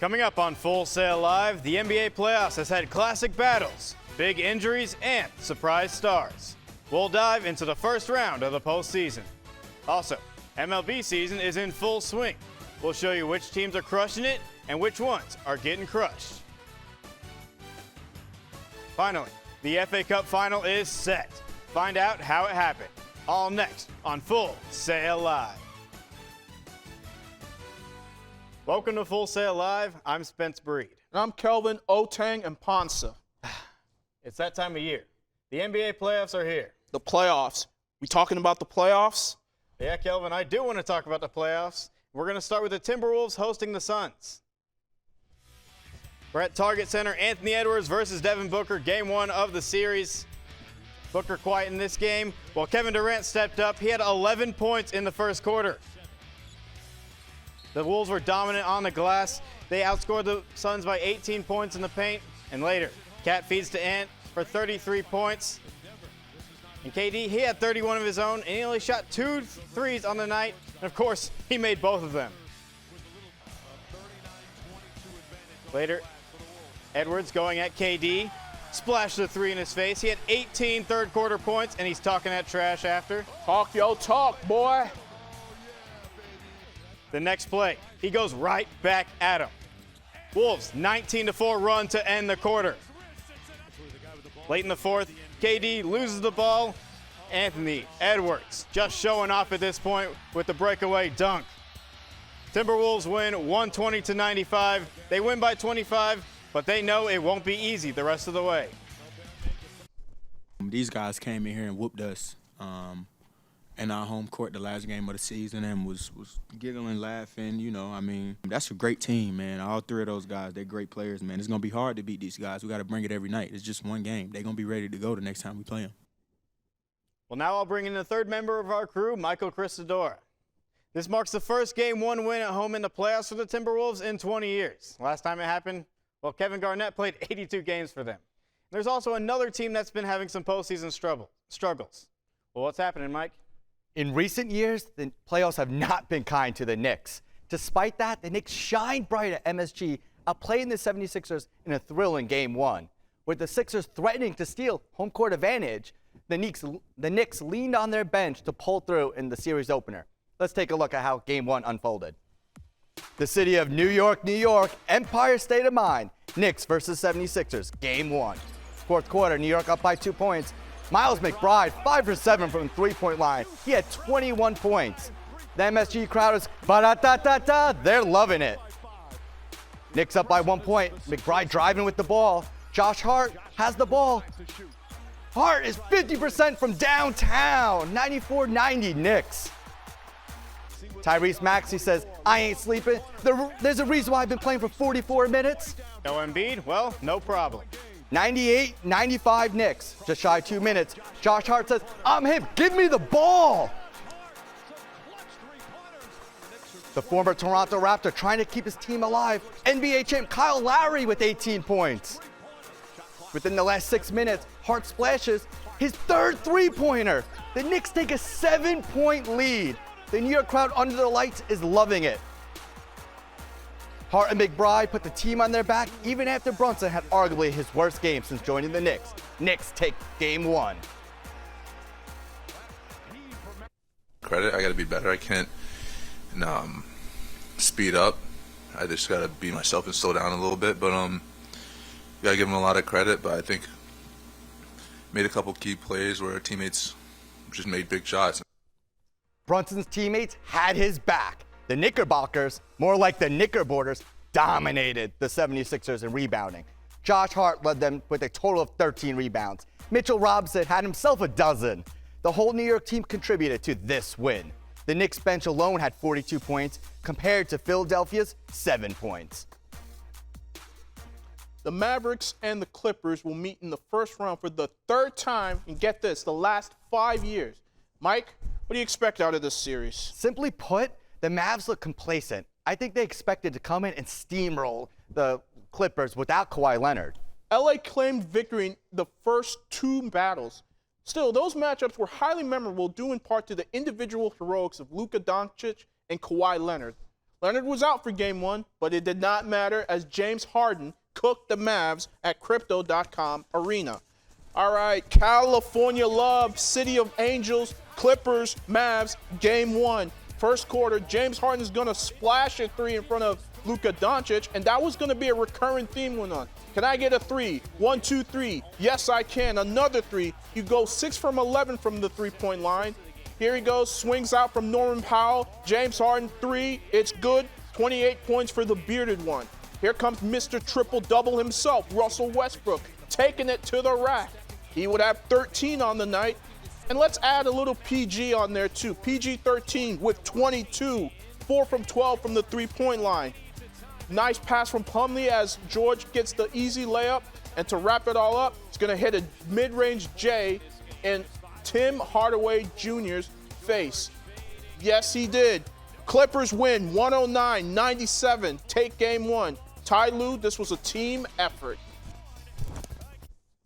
Coming up on Full Sail Live, the NBA playoffs has had classic battles, big injuries, and surprise stars. We'll dive into the first round of the postseason. Also, MLB season is in full swing. We'll show you which teams are crushing it and which ones are getting crushed. Finally, the FA Cup final is set. Find out how it happened. All next on Full Sail Live. Welcome to Full Sail Live. I'm Spence Breed. And I'm Kelvin Otang and Ponsa. It's that time of year. The NBA playoffs are here. The playoffs. We talking about the playoffs? Yeah, Kelvin, I do want to talk about the playoffs. We're going to start with the Timberwolves hosting the Suns. We're at Target Center. Anthony Edwards versus Devin Booker, game one of the series. Booker quiet in this game, while Kevin Durant stepped up. He had 11 points in the first quarter. The Wolves were dominant on the glass. They outscored the Suns by 18 points in the paint. And later, Cat feeds to Ant for 33 points. And KD, he had 31 of his own, and he only shot 2 threes on the night. And of course, he made both of them. Later, Edwards going at KD. Splashed the three in his face. He had 18 third quarter points, and he's talking that trash after. Talk your talk, boy. The next play, he goes right back at him. Wolves 19-4 run to end the quarter. Late in the fourth, KD loses the ball. Anthony Edwards just showing off at this point with the breakaway dunk. Timberwolves win 120-95. They win by 25, but they know it won't be easy the rest of the way. These guys came in here and whooped us in our home court the last game of the season and was giggling, laughing, you know. I mean, that's a great team, man. All three of those guys, they're great players, man. It's going to be hard to beat these guys. We got to bring it every night. It's just one game. They're going to be ready to go the next time we play them. Well, now I'll bring in the third member of our crew, Michael Cristodora. This marks the first Game 1 win at home in the playoffs for the Timberwolves in 20 years. Last time it happened, well, Kevin Garnett played 82 games for them. There's also another team that's been having some postseason struggles. Well, what's happening, Mike? In recent years, the playoffs have not been kind to the Knicks. Despite that, the Knicks shine bright at MSG, outplaying the 76ers in a thrilling Game 1. With the Sixers threatening to steal home court advantage, the Knicks leaned on their bench to pull through in the series opener. Let's take a look at how Game 1 unfolded. The city of New York, New York, Empire State of Mind. Knicks versus 76ers, Game 1. Fourth quarter, New York up by 2 points. Miles McBride, 5 for 7 from the three-point line. He had 21 points. The MSG crowd is ba-da-da-da-da. They're loving it. Knicks up by 1 point. McBride driving with the ball. Josh Hart has the ball. Hart is 50% from downtown. 94-90 Knicks. Tyrese Maxey says, I ain't sleeping. There's a reason why I've been playing for 44 minutes. No Embiid? Well, no problem. 98-95 Knicks. Just shy of 2 minutes. Josh Hart says, I'm him. Give me the ball. The former Toronto Raptor trying to keep his team alive. NBA champ Kyle Lowry with 18 points. Within the last 6 minutes, Hart splashes his third three-pointer. The Knicks take a 7-point lead. The New York crowd under the lights is loving it. Hart and McBride put the team on their back even after Brunson had arguably his worst game since joining the Knicks. Knicks take Game 1. Credit, I got to be better. I can't speed up. I just got to be myself and slow down a little bit. But got to give them a lot of credit. But I think made a couple key plays where our teammates just made big shots. Brunson's teammates had his back. The Knickerbockers, more like the Knickerboarders, dominated the 76ers in rebounding. Josh Hart led them with a total of 13 rebounds. Mitchell Robinson had himself a dozen. The whole New York team contributed to this win. The Knicks bench alone had 42 points compared to Philadelphia's 7 points. The Mavericks and the Clippers will meet in the first round for the third time, and get this, the last 5 years. Mike, what do you expect out of this series? Simply put, the Mavs look complacent. I think they expected to come in and steamroll the Clippers without Kawhi Leonard. LA claimed victory in the first 2 battles. Still, those matchups were highly memorable due in part to the individual heroics of Luka Doncic and Kawhi Leonard. Leonard was out for game 1, but it did not matter as James Harden cooked the Mavs at Crypto.com Arena. All right, California love, City of Angels, Clippers, Mavs, game 1. First quarter, James Harden is going to splash a 3 in front of Luka Doncic, and that was going to be a recurring theme going on. Can I get a 3? 1, 2, 3. Yes, I can. Another 3. You go 6 from 11 from the three-point line. Here he goes, swings out from Norman Powell. James Harden, 3. It's good. 28 points for the bearded one. Here comes Mr. Triple-Double himself, Russell Westbrook, taking it to the rack. He would have 13 on the night. And let's add a little PG on there too. PG-13 with 22, 4 from 12 from the three-point line. Nice pass from Plumlee as George gets the easy layup. And to wrap it all up, he's going to hit a mid-range J in Tim Hardaway Jr.'s face. Yes, he did. Clippers win 109-97, take game 1. Ty Lue, this was a team effort.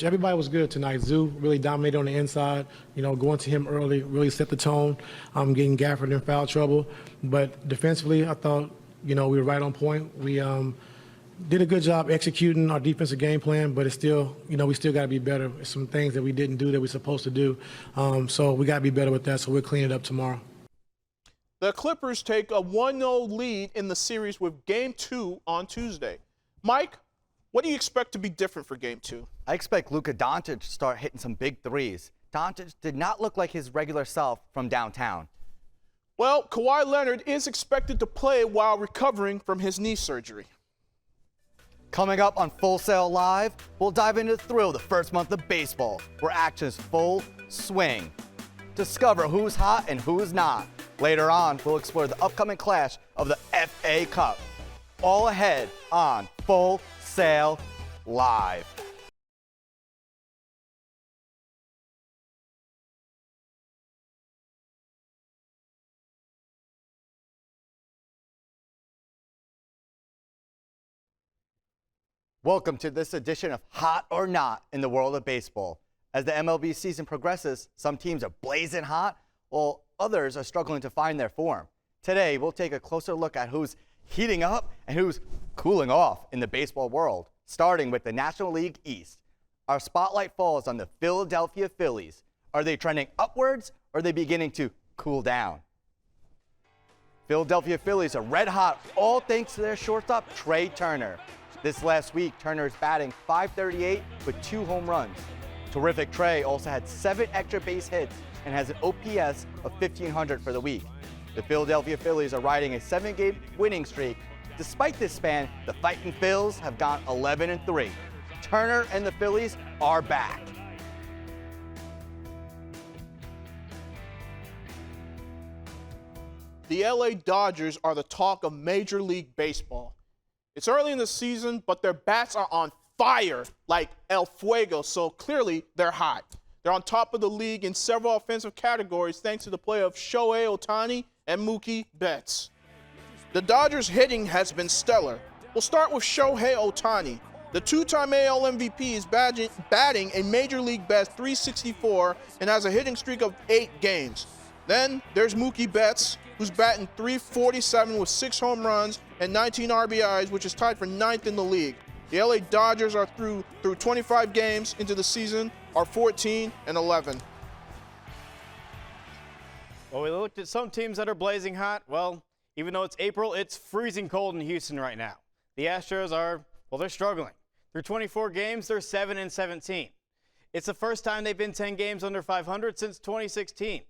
Everybody was good tonight. Zoo really dominated on the inside. You know, going to him early really set the tone. Getting Gafford in foul trouble. But defensively, I thought, you know, we were right on point. We did a good job executing our defensive game plan, but it's still, you know, we still got to be better. There's some things that we didn't do that we're supposed to do. So we got to be better with that, so we'll clean it up tomorrow. The Clippers take a 1-0 lead in the series with game 2 on Tuesday. Mike, what do you expect to be different for game 2? I expect Luka Doncic to start hitting some big threes. Doncic did not look like his regular self from downtown. Well, Kawhi Leonard is expected to play while recovering from his knee surgery. Coming up on Full Sail Live, we'll dive into the thrill of the first month of baseball, where action is full swing. Discover who's hot and who's not. Later on, we'll explore the upcoming clash of the FA Cup. All ahead on Full Sail Live. Welcome to this edition of Hot or Not in the world of baseball. As the MLB season progresses, some teams are blazing hot, while others are struggling to find their form. Today, we'll take a closer look at who's heating up and who's cooling off in the baseball world, starting with the National League East. Our spotlight falls on the Philadelphia Phillies. Are they trending upwards or are they beginning to cool down? Philadelphia Phillies are red hot, all thanks to their shortstop, Trey Turner. This last week, Turner is batting .538 with 2 home runs. Terrific Trey also had 7 extra base hits and has an OPS of 1,500 for the week. The Philadelphia Phillies are riding a 7-game winning streak. Despite this span, the Fighting Phils have gone 11-3. Turner and the Phillies are back. The LA Dodgers are the talk of Major League Baseball. It's early in the season, but their bats are on fire like El Fuego, so clearly they're hot. They're on top of the league in several offensive categories thanks to the play of Shohei Ohtani and Mookie Betts. The Dodgers' hitting has been stellar. We'll start with Shohei Ohtani. The 2-time AL MVP is batting a Major League best .364 and has a hitting streak of 8 games. Then there's Mookie Betts, who's batting .347 with 6 home runs and 19 RBIs, which is tied for 9th in the league. The LA Dodgers are through 25 games into the season, are 14-11. Well, we looked at some teams that are blazing hot. Well, even though it's April, it's freezing cold in Houston right now. The Astros are, well, they're struggling. Through 24 games, they're 7-17. It's the first time they've been 10 games under 500 since 2016.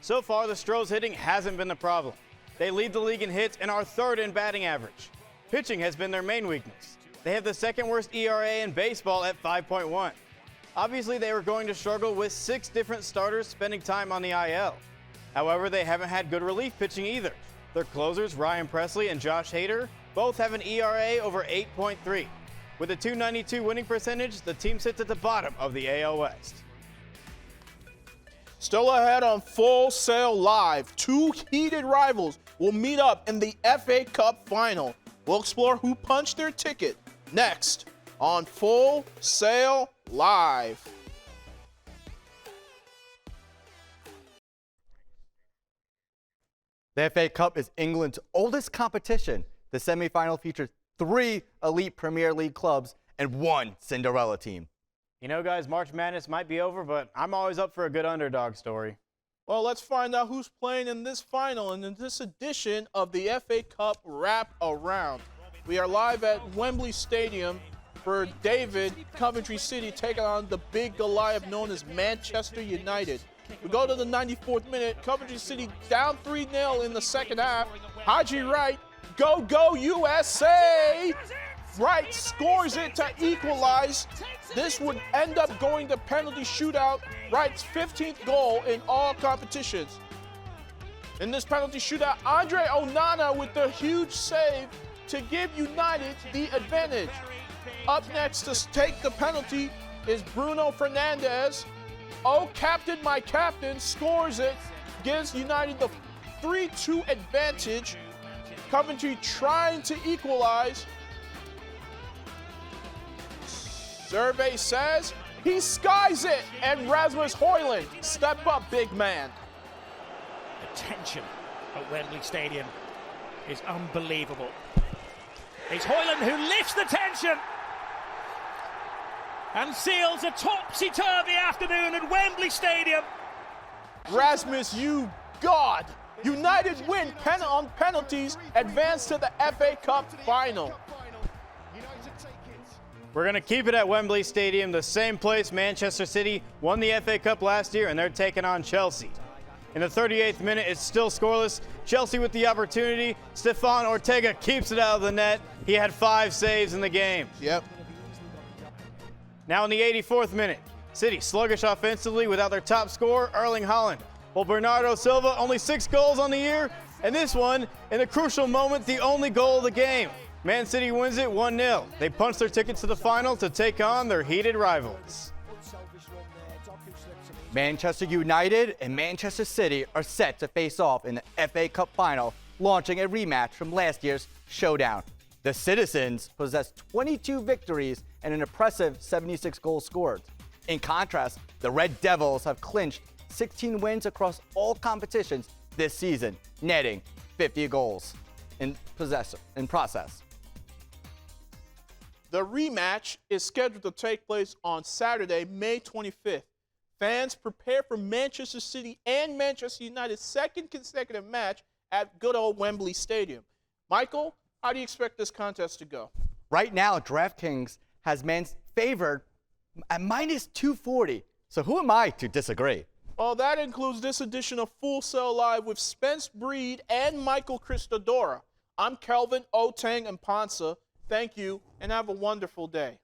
So far, the Stros hitting hasn't been the problem. They lead the league in hits and are 3rd in batting average. Pitching has been their main weakness. They have the 2nd worst ERA in baseball at 5.1. Obviously, they were going to struggle with 6 different starters spending time on the IL. However, they haven't had good relief pitching either. Their closers, Ryan Presley and Josh Hader, both have an ERA over 8.3. With a .292 winning percentage, the team sits at the bottom of the AL West. Still ahead on Full Sail Live, 2 heated rivals will meet up in the FA Cup final. We'll explore who punched their ticket next on Full Sail Live. The FA Cup is England's oldest competition. The semifinal features 3 elite Premier League clubs and 1 Cinderella team. You know, guys, March Madness might be over, but I'm always up for a good underdog story. Well, let's find out who's playing in this final and in this edition of the FA Cup Wrap Around. We are live at Wembley Stadium for David, Coventry City, taking on the big Goliath known as Manchester United. We go to the 94th minute. Coventry City down 3-0 in the second half. Haji Wright, go USA! Wright scores it to equalize. This would end up going to penalty shootout. Wright's 15th goal in all competitions. In this penalty shootout, Andre Onana with the huge save to give United the advantage. Up next to take the penalty is Bruno Fernandes. Oh, captain, my captain, scores it, gives United the 3-2 advantage. Coventry trying to equalize. Survey says he skies it, and Rasmus Højlund, step up, big man. The tension at Wembley Stadium is unbelievable. It's Højlund who lifts the tension and seals a topsy-turvy afternoon at Wembley Stadium. Rasmus, you god! United win on penalties, advance to the FA Cup final. We're going to keep it at Wembley Stadium, the same place Manchester City won the FA Cup last year, and they're taking on Chelsea. In the 38th minute, it's still scoreless. Chelsea with the opportunity. Stefan Ortega keeps it out of the net. He had 5 saves in the game. Yep. Now in the 84th minute, City sluggish offensively without their top scorer, Erling Haaland. Well, Bernardo Silva, only 6 goals on the year, and this one, in the crucial moment, the only goal of the game. Man City wins it 1-0. They punch their ticket to the final to take on their heated rivals. Manchester United and Manchester City are set to face off in the FA Cup final, launching a rematch from last year's showdown. The Citizens possess 22 victories and an impressive 76 goals scored. In contrast, the Red Devils have clinched 16 wins across all competitions this season, netting 50 goals in process. The rematch is scheduled to take place on Saturday, May 25th. Fans prepare for Manchester City and Manchester United's second consecutive match at good old Wembley Stadium. Michael, how do you expect this contest to go? Right now, DraftKings has Man favored at -240. So who am I to disagree? Well, that includes this edition of Full Sail Live with Spence Breed and Michael Cristodora. I'm Kelvin Otang and Ponsa. Thank you, and have a wonderful day.